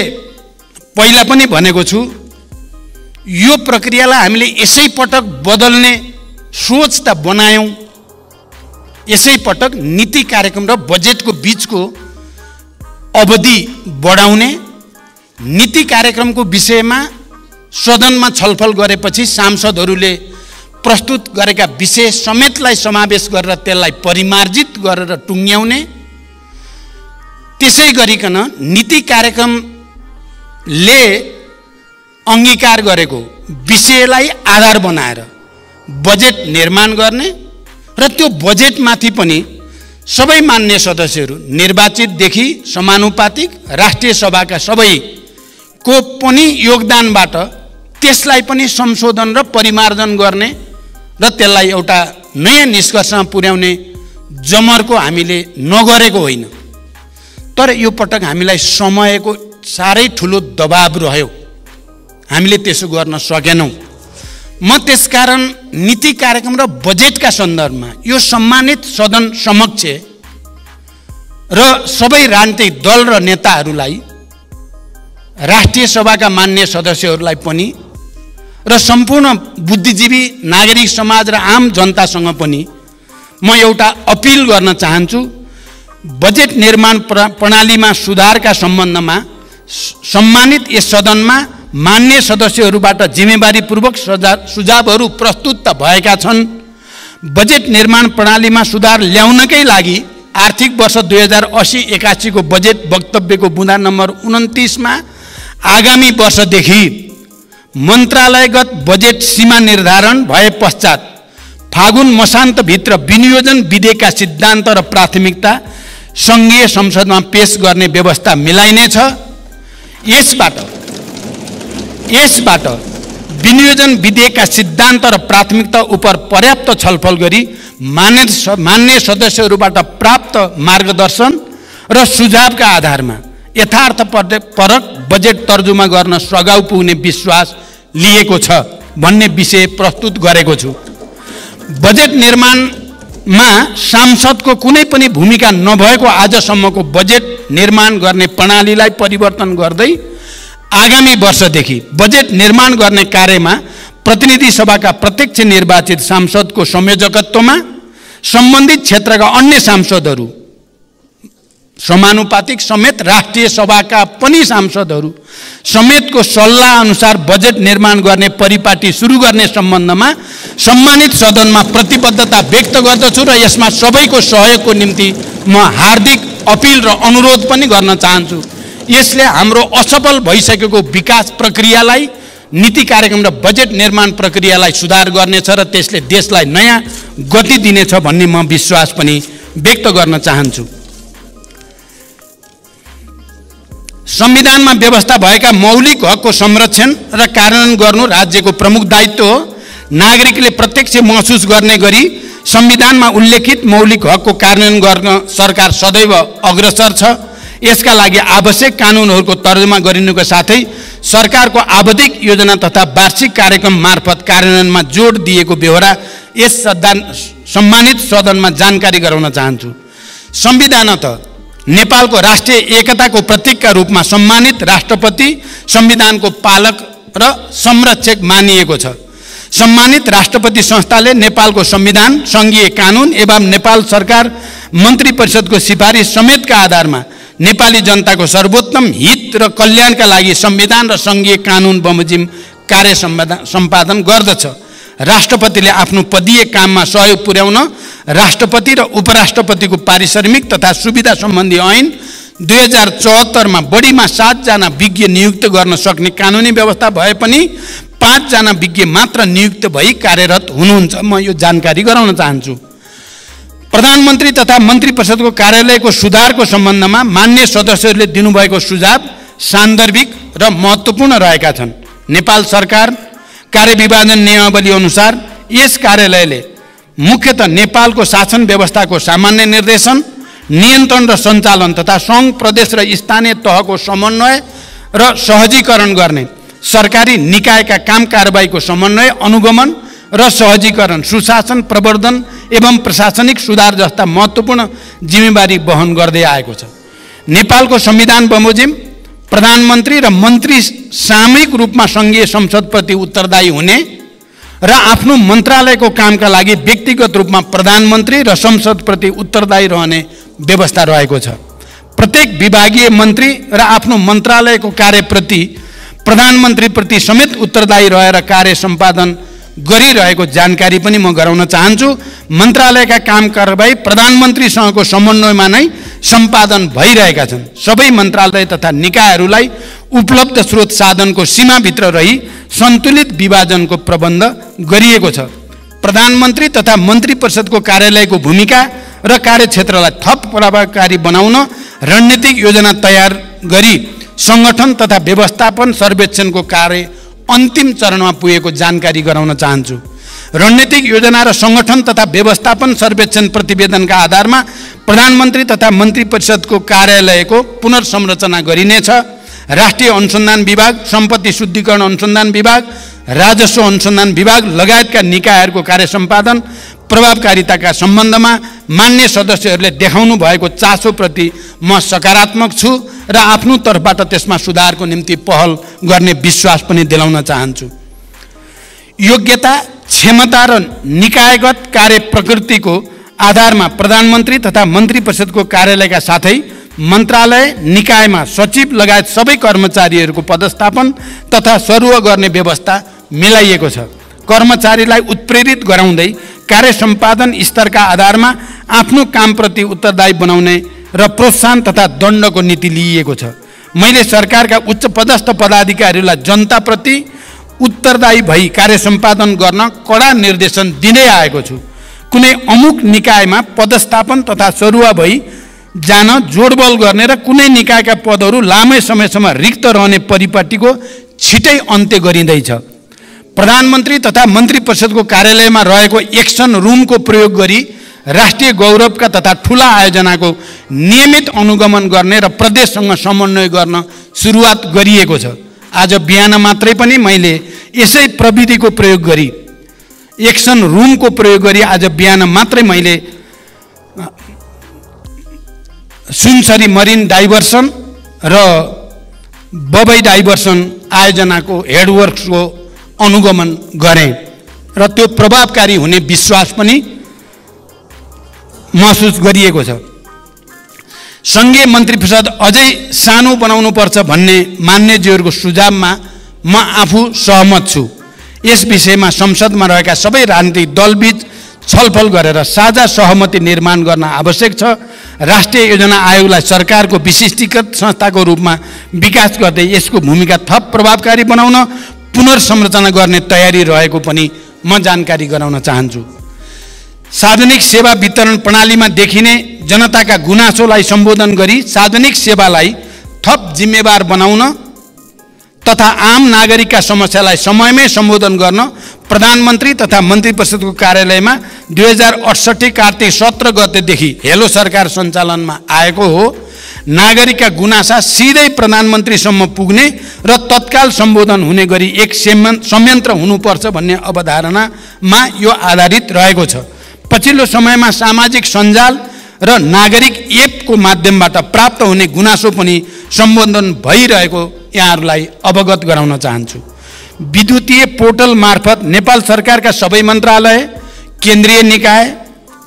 पहिला पनि भनेको छु, यो प्रक्रियालाई हामीले यसै पटक बदल्ने सोच त बनायौं, यसै पटक नीति कार्यक्रम र बजेटको बीचको अवधि बढाउने, नीति कार्यक्रमको विषयमा सदनमा छलफल गरेपछि सांसदहरूले प्रस्तुत गरेका विषय समेतलाई समावेश गरेर त्यसलाई परिमार्जित गरेर टुङ्ग्याउने, त्यसै गरिकन नीति कार्यक्रमले अंगीकार गरेको विषयलाई आधार बनाएर बजेट निर्माण गर्ने र त्यो बजेटमाथि पनि सबै मान्य सदस्यहरू निर्वाचितदेखि समानुपातिक राष्ट्रिय सभाका सबैको पनि योगदानबाट त्यसलाई पनि संशोधन र परिमार्जन गर्ने र त्यसलाई एउटा नयाँ निष्कर्षमा पुर्याउने जमर्को हामीले नगरेको होइन। तर यो पटक हामीलाई समयको साह्रै ठुलो दबाब रह्यो, हामीले त्यसो गर्न सकेनौँ। म त्यसकारण नीति कार्यक्रम र बजेटका सन्दर्भमा यो सम्मानित सदन समक्ष र सबै राजनीतिक दल र नेताहरूलाई, राष्ट्रिय सभाका मान्य सदस्यहरूलाई पनि र सम्पूर्ण बुद्धिजीवी नागरिक समाज र आम जनतासँग पनि म एउटा अपिल गर्न चाहन्छु। बजेट निर्माण प्रणालीमा सुधारका सम्बन्धमा सम्मानित यस सदनमा मान्य सदस्यहरूबाट जिम्मेवारीपूर्वक सुझावहरू प्रस्तुत त भएका छन्। बजेट निर्माण प्रणालीमा सुधार ल्याउनकै लागि आर्थिक वर्ष 2080-81 को बजेट वक्तव्यको बुँदा नम्बर 29 मा आगामी वर्षदेखि मन्त्रालयगत बजेट सीमा निर्धारण भए पश्चात फागुन मसान्तभित्र विनियोजन विधेयकका सिद्धान्त र प्राथमिकता संघीय संसदमा पेश गर्ने व्यवस्था मिलाइनेछ। यसबाट विनियोजन विधेयकका सिद्धान्त र प्राथमिकता उप पर्याप्त छलफल गरी मान्य सदस्यहरूबाट प्राप्त मार्गदर्शन र सुझावका आधारमा यथार्थपरक बजेट तर्जुमा गर्न सघाउ पुग्ने विश्वास लिएको छ भन्ने विषय प्रस्तुत गरेको छु। बजेट निर्माणमा सांसदको कुनै पनि भूमिका नभएको आजसम्मको बजेट निर्माण गर्ने प्रणालीलाई परिवर्तन गर्दै आगामी वर्षदेखि बजेट निर्माण गर्ने कार्यमा प्रतिनिधि सभाका प्रत्यक्ष निर्वाचित सांसदको संयोजकत्वमा सम्बन्धित क्षेत्रका अन्य सांसदहरू समानुपातिक समेत राष्ट्रिय सभाका पनि सांसदहरू समेतको सल्लाह अनुसार बजेट निर्माण गर्ने परिपाटी सुरु गर्ने सम्बन्धमा सम्मानित सदनमा प्रतिबद्धता व्यक्त गर्दछु र यसमा सबैको सहयोगको निम्ति म हार्दिक अपिल र अनुरोध पनि गर्न चाहन्छु। यसले हाम्रो असफल भइसकेको विकास प्रक्रियालाई, नीति कार्यक्रम र बजेट निर्माण प्रक्रियालाई सुधार गर्नेछ र त्यसले देशलाई नयाँ गति दिनेछ भन्ने म विश्वास पनि व्यक्त गर्न चाहन्छु। संविधानमा व्यवस्था भएका मौलिक हकको संरक्षण र कार्यान्वयन गर्नु राज्यको प्रमुख दायित्व हो। नागरिकले प्रत्यक्ष महसुस गर्ने गरी संविधानमा उल्लेखित मौलिक हकको कार्यान्वयन गर्न सरकार सदैव अग्रसर छ। यसका लागि आवश्यक कानुनहरूको तर्जुमा गरिनुको साथै सरकारको आवधिक योजना तथा वार्षिक कार्यक्रम मार्फत कार्यान्वयनमा जोड दिएको बेहोरा यस सम्मानित सदनमा जानकारी गराउन चाहन्छु। संविधानत नेपालको राष्ट्रिय एकताको प्रतीकका रूपमा सम्मानित राष्ट्रपति संविधानको पालक र संरक्षक मानिएको छ। सम्मानित राष्ट्रपति संस्थाले नेपालको संविधान, संघीय कानुन एवं नेपाल सरकार मन्त्री परिषदको सिफारिस समेतका आधारमा नेपाली जनताको सर्वोत्तम हित र कल्याणका लागि संविधान र संघीय कानुन बमोजिम कार्य सम्पादन गर्दछ। राष्ट्रपतिले आफ्नो पदीय काममा सहयोग पुर्याउन राष्ट्रपति र उपराष्ट्रपतिको पारिश्रमिक तथा सुविधा सम्बन्धी ऐन 2074 मा बढीमा 7 जना विज्ञ नियुक्त गर्न सक्ने कानुनी व्यवस्था भए पनि 5 जना विज्ञ मात्र नियुक्त भई कार्यरत हुनुहुन्छ। म यो जानकारी गराउन चाहन्छु। प्रधानमन्त्री तथा मन्त्री परिषदको कार्यालयको सुधारको सम्बन्धमा मान्य सदस्यहरूले दिनुभएको सुझाव सान्दर्भिक र महत्त्वपूर्ण रहेका छन्। नेपाल सरकार कार्यविभाजन नियमावली अनुसार यस कार्यालयले मुख्यतः नेपालको शासन व्यवस्थाको सामान्य निर्देशन, नियन्त्रण र सञ्चालन तथा सङ्घ प्रदेश र स्थानीय तहको समन्वय र सहजीकरण गर्ने, सरकारी निकायका काम कारबाहीको समन्वय, अनुगमन र सहजीकरण, सुशासन प्रवर्धन एवं प्रशासनिक सुधार जस्ता महत्त्वपूर्ण जिम्मेवारी वहन गर्दै आएको छ। नेपालको संविधान बमोजिम प्रधानमन्त्री र मन्त्री सामूहिक रूपमा संघीय संसदप्रति उत्तरदायी हुने र आफ्नो मन्त्रालयको कामका लागि व्यक्तिगत रूपमा प्रधानमन्त्री र संसदप्रति उत्तरदायी रहने व्यवस्था रहेको छ। प्रत्येक विभागीय मन्त्री र आफ्नो मन्त्रालयको कार्यप्रति प्रधानमन्त्रीप्रति समेत उत्तरदायी रहेर कार्य सम्पादन गरिरहेको जानकारी पनि म गराउन चाहन्छु। मन्त्रालयका काम कारबाही प्रधानमन्त्रीसँगको समन्वयमा नै सम्पादन भइरहेका छन्। सबै मन्त्रालय तथा निकायहरूलाई उपलब्ध स्रोत साधनको सीमाभित्र रही सन्तुलित विभाजनको प्रबन्ध गरिएको छ। प्रधानमन्त्री तथा मन्त्री परिषदको कार्यालयको भूमिका र कार्यक्षेत्रलाई थप प्रभावकारी बनाउन रणनीतिक योजना तयार गरी सङ्गठन तथा व्यवस्थापन सर्वेक्षणको कार्य अन्तिम चरणमा पुगेको जानकारी गराउन चाहन्छु। रणनीतिक योजना र सङ्गठन तथा व्यवस्थापन सर्वेक्षण प्रतिवेदनका आधारमा प्रधानमन्त्री तथा मन्त्री परिषदको कार्यालयको पुनर्संरचना गरिनेछ। राष्ट्रिय अनुसन्धान विभाग, सम्पत्ति शुद्धिकरण अनुसन्धान विभाग, राजस्व अनुसन्धान विभाग लगायतका निकायहरूको कार्य सम्पादन प्रभावकारिताका सम्बन्धमा मान्य सदस्यहरूले देखाउनु भएको चासोप्रति म सकारात्मक छु र आफ्नो तर्फबाट त्यसमा सुधारको निम्ति पहल गर्ने विश्वास पनि दिलाउन चाहन्छु। योग्यता, क्षमता र निकायगत कार्य प्रकृतिको आधारमा प्रधानमन्त्री तथा मन्त्री परिषदको कार्यालयका साथै मन्त्रालय निकायमा सचिव लगायत सबै कर्मचारीहरूको पदस्थापन तथा सरुवा गर्ने व्यवस्था मिलाइएको छ। कर्मचारीलाई उत्प्रेरित गराउँदै कार्य सम्पादन स्तरका आधारमा आफ्नो कामप्रति उत्तरदायी बनाउने र प्रोत्साहन तथा दण्डको नीति लिइएको छ। मैले सरकारका उच्च पदस्थ पदाधिकारीहरूलाई जनताप्रति उत्तरदायी भई कार्य सम्पादन गर्न कडा निर्देशन दिँदै आएको छु। कुनै अमुक निकायमा पदस्थापन तथा सरुवा भई जान जोडबल गर्ने र कुनै निकायका पदहरू लामै समयसम्म रिक्त रहने परिपाटीको छिटै अन्त्य गरिँदैछ। प्रधानमन्त्री तथा मन्त्री परिषदको कार्यालयमा रहेको एक्सन रुमको प्रयोग गरी राष्ट्रिय गौरवका तथा ठुला आयोजनाको नियमित अनुगमन गर्ने र प्रदेशसँग समन्वय गर्न सुरुवात गरिएको छ। आज बिहान मात्रै पनि मैले यसै प्रविधिको प्रयोग गरी एक्सन रुमको प्रयोग गरी आज बिहान मात्रै मैले सुनसरी मरिन डाइभर्सन र बबई डाइभर्सन आयोजनाको हेडवर्क्सको अनुगमन गरेँ र त्यो प्रभावकारी हुने विश्वास पनि महसुस गरिएको छ। सङ्घीय मन्त्री परिषद अझै सानो बनाउनु पर्छ भन्ने मान्यज्यूहरूको सुझावमा म आफू सहमत छु। यस विषयमा संसदमा रहेका सबै राजनीतिक दलबीच छलफल गरेर साझा सहमति निर्माण गर्न आवश्यक छ। राष्ट्रिय योजना आयोगलाई सरकारको विशिष्टीकृत संस्थाको रूपमा विकास गर्दै यसको भूमिका थप प्रभावकारी बनाउन पुनर्संरचना गर्ने तयारी रहेको पनि म जानकारी गराउन चाहन्छु। सार्वजनिक सेवा वितरण प्रणालीमा देखिने जनताका गुनासोलाई सम्बोधन गरी सार्वजनिक सेवालाई थप जिम्मेवार बनाउन तथा आम नागरिकका समस्यालाई समयमै सम्बोधन गर्न प्रधानमन्त्री तथा मन्त्री परिषदको कार्यालयमा 2068 कार्तिक 17 गतेदेखि हेलो सरकार सञ्चालनमा आएको हो। नागरिकका गुनासा सिधै प्रधानमन्त्रीसम्म पुग्ने र तत्काल सम्बोधन हुने गरी एक संयन्त्र हुनुपर्छ भन्ने अवधारणामा यो आधारित रहेको छ। पछिल्लो समयमा सामाजिक सञ्जाल र नागरिक एपको माध्यमबाट प्राप्त हुने गुनासो पनि सम्बोधन भइरहेको यहाँहरूलाई अवगत गराउन चाहन्छु। विद्युतीय पोर्टल मार्फत नेपाल सरकारका सबै मन्त्रालय, केन्द्रीय निकाय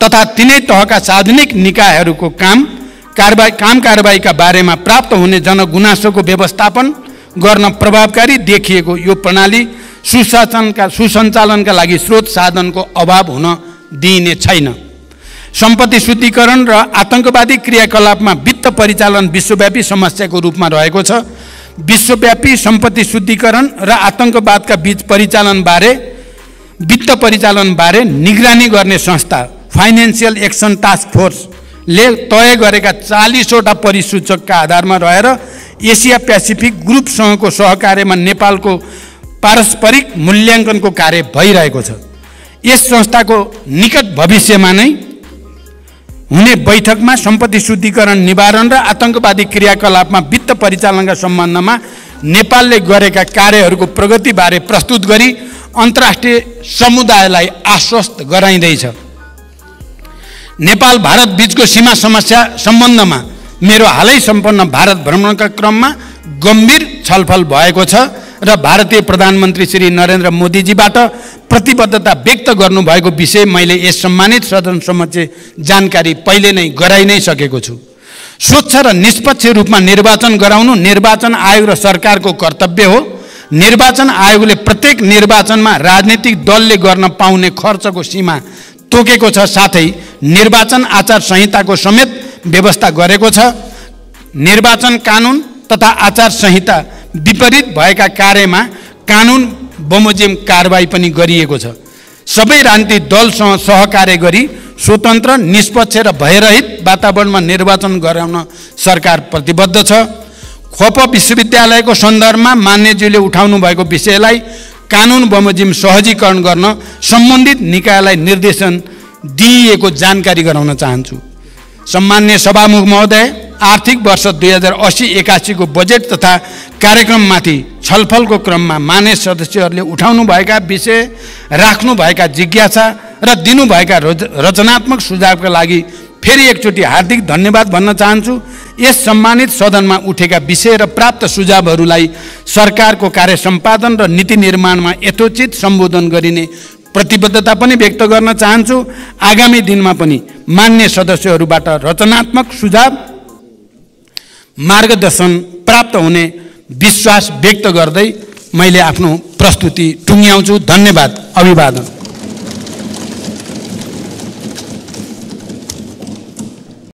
तथा तिनै तहका सार्वजनिक निकायहरूको काम कारबाहीका बारेमा प्राप्त हुने जनगुनासोको व्यवस्थापन गर्न प्रभावकारी देखिएको यो प्रणाली सुसञ्चालनका लागि स्रोत साधनको अभाव हुन दिइने छैन। सम्पत्ति शुद्धिकरण र आतंकवादी क्रियाकलापमा वित्त परिचालन विश्वव्यापी समस्याको रूपमा रहेको छ। विश्वव्यापी सम्पत्ति शुद्धिकरण र आतंकवादका बीच वित्त परिचालनबारे निगरानी गर्ने संस्था फाइनेन्सियल एक्सन टास्क फोर्सले तय गरेका 40वटा परिसूचकका आधारमा रहेर एसिया पेसिफिक ग्रुपसँगको सहकार्यमा नेपालको पारस्परिक मूल्याङ्कनको कार्य भइरहेको छ। यस संस्थाको निकट भविष्यमा नै हुने बैठकमा सम्पत्ति शुद्धिकरण निवारण र आतंकवादी क्रियाकलापमा वित्त परिचालनका सम्बन्धमा नेपालले गरेका कार्यहरूको प्रगतिबारे प्रस्तुत गरी अन्तर्राष्ट्रिय समुदायलाई आश्वस्त गराइँदैछ। नेपाल भारत बीचको सीमा समस्या सम्बन्धमा मेरो हालै सम्पन्न भारत भ्रमणका क्रममा गम्भीर छलफल भएको छ र भारतीय प्रधानमन्त्री श्री नरेन्द्र मोदीजीबाट प्रतिबद्धता व्यक्त गर्नुभएको विषय मैले यस सम्मानित सदन समक्ष जानकारी पहिले नै गराइ नै सकेको छु। स्वच्छ र निष्पक्ष रूपमा निर्वाचन गराउनु निर्वाचन आयोग र सरकारको कर्तव्य हो। निर्वाचन आयोगले प्रत्येक निर्वाचनमा राजनीतिक दलले गर्न पाउने खर्चको सीमा तोकेको छ, साथै निर्वाचन आचार संहिताको समेत व्यवस्था गरेको छ। निर्वाचन कानुन तथा आचार संहिता विपरीत भएका कार्यमा कानुन बमोजिम कारबाही पनि गरिएको छ। सबै राजनीतिक दलसँग सहकार्य गरी स्वतन्त्र, निष्पक्ष र भयरहित वातावरणमा निर्वाचन गराउन सरकार प्रतिबद्ध छ। खोप विश्वविद्यालयको सन्दर्भमा मान्यज्यूले उठाउनु भएको विषयलाई कानुन बमोजिम सहजीकरण गर्न सम्बन्धित निकायलाई निर्देशन दिइएको जानकारी गराउन चाहन्छु। सम्मान्य सभामुख महोदय, आर्थिक वर्ष 2080-81 को बजेट तथा कार्यक्रममाथि छलफलको क्रममा मान्य सदस्यहरूले उठाउनुभएका विषय, राख्नुभएका जिज्ञासा र दिनुभएका रचनात्मक सुझावका लागि फेरि एकचोटि हार्दिक धन्यवाद भन्न चाहन्छु। यस सम्मानित सदनमा उठेका विषय र प्राप्त सुझावहरूलाई सरकारको कार्य सम्पादन र नीति निर्माणमा यथोचित सम्बोधन गरिने प्रतिबद्धता पनि व्यक्त गर्न चाहन्छु। आगामी दिनमा पनि मान्य सदस्यहरूबाट रचनात्मक सुझाव, मार्गदर्शन प्राप्त हुने विश्वास व्यक्त गर्दै मैले आफ्नो प्रस्तुति टुङ्ग्याउँछु। धन्यवाद। अभिवादन।